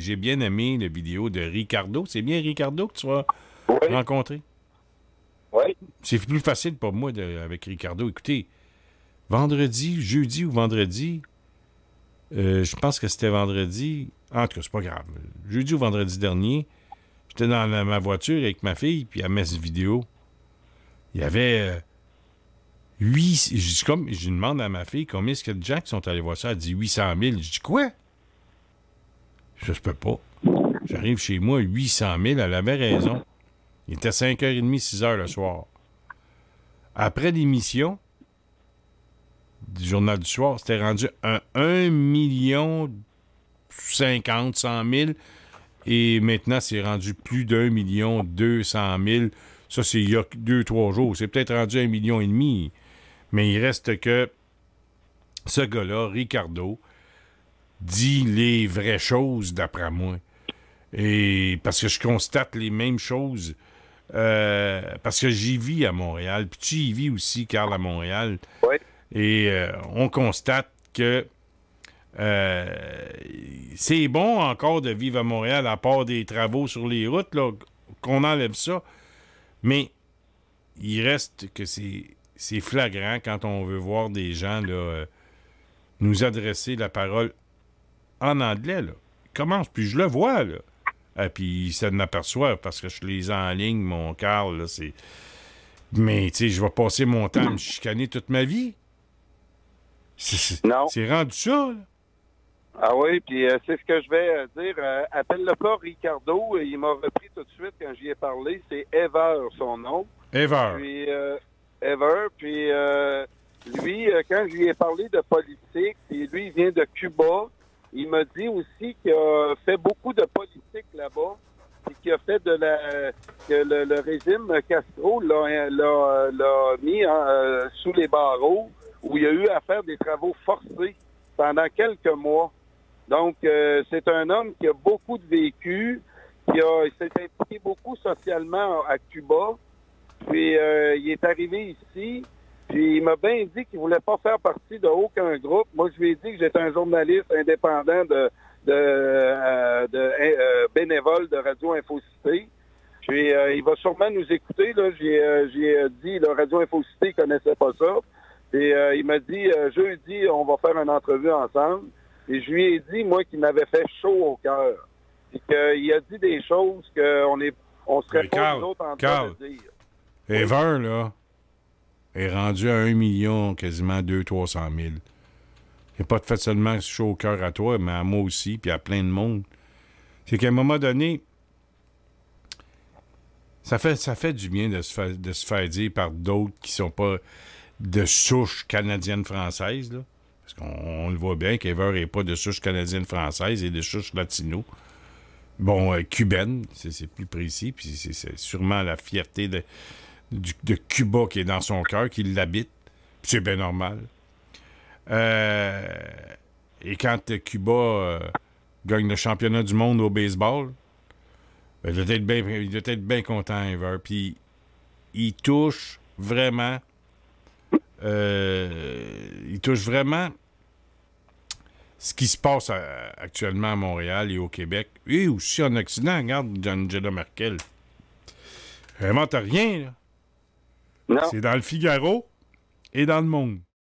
j'ai bien aimé la vidéo de Ricardo. C'est bien Ricardo que tu vas rencontrer? Oui. C'est plus facile pour moi avec Ricardo. Écoutez, jeudi ou vendredi, je pense que c'était vendredi. En tout cas, c'est pas grave. Jeudi ou vendredi dernier, j'étais dans ma voiture avec ma fille, puis elle met cette vidéo. Il y avait 8... Je demande à ma fille combien est-ce qu'il y a de gens qui sont allés voir ça. Elle dit 800 000. Je dis quoi? Je peux pas. J'arrive chez moi, 800 000. Elle avait raison. Il était 5h30, 6h le soir. Après l'émission du Journal du soir, c'était rendu un 1 million 50, 100 000. Et maintenant, c'est rendu plus d'1 million 200 000. Ça, c'est il y a 2-3 jours. C'est peut-être rendu 1,5 million. Mais il reste que ce gars-là, Ricardo, dit les vraies choses, d'après moi. Et parce que je constate les mêmes choses. Parce que j'y vis à Montréal. Puis tu y vis aussi, Carl, à Montréal. Oui. Et on constate que c'est bon encore de vivre à Montréal, à part des travaux sur les routes, là, qu'on enlève ça. Mais il reste que c'est flagrant quand on veut voir des gens là, nous adresser la parole en anglais. Là. Ils commencent, puis je le vois, là. Puis ça m'aperçoit parce que je les enligne, mon Carl. Là, c'est... Mais, tu sais, je vais passer mon temps à me chicaner toute ma vie. Non. C'est rendu ça, là. Ah oui, puis c'est ce que je vais dire. Appelle-le pas Ricardo. Il m'a repris tout de suite quand j'y ai parlé. C'est Ever, son nom. Ever. Puis, Ever. Puis, lui, quand je lui ai parlé de politique, puis lui, il vient de Cuba, il m'a dit aussi qu'il a fait beaucoup de politique là-bas, puis qu'il a fait de la... que le régime Castro l'a mis sous les barreaux, où il y a eu à faire des travaux forcés pendant quelques mois. Donc, c'est un homme qui a beaucoup de vécu, il s'est impliqué beaucoup socialement à Cuba, puis il est arrivé ici, puis il m'a bien dit qu'il voulait pas faire partie de aucun groupe. Moi, je lui ai dit que j'étais un journaliste indépendant bénévole de Radio Infocité. Puis il va sûrement nous écouter. Là, j'ai dit la Radio Infocité, il connaissait pas ça. Et il m'a dit jeudi, on va faire une entrevue ensemble. Et je lui ai dit, moi, qu'il m'avait fait chaud au cœur. Puis qu'il a dit des choses on serait pas nous autres en train de dire. Ever, là, est rendu à 1 million, quasiment 200-300 000. Il n'a pas fait seulement chaud au cœur à toi, mais à moi aussi, puis à plein de monde. C'est qu'à un moment donné, ça fait du bien de se faire dire par d'autres qui sont pas de souche canadienne-française, là. Parce qu'on le voit bien qu'Ever n'est pas de souche canadienne-française et de souche latino. Bon, cubaine, c'est plus précis, puis c'est sûrement la fierté de Cuba qui est dans son cœur, qui l'habite. Puis c'est bien normal. Et quand Cuba gagne le championnat du monde au baseball, ben, il doit être bien content, Ever. Puis il touche vraiment ce qui se passe actuellement à Montréal et au Québec, et aussi en Occident. Regarde Angela Merkel. Elle invente rien, là. Non. C'est dans le Figaro et dans le Monde.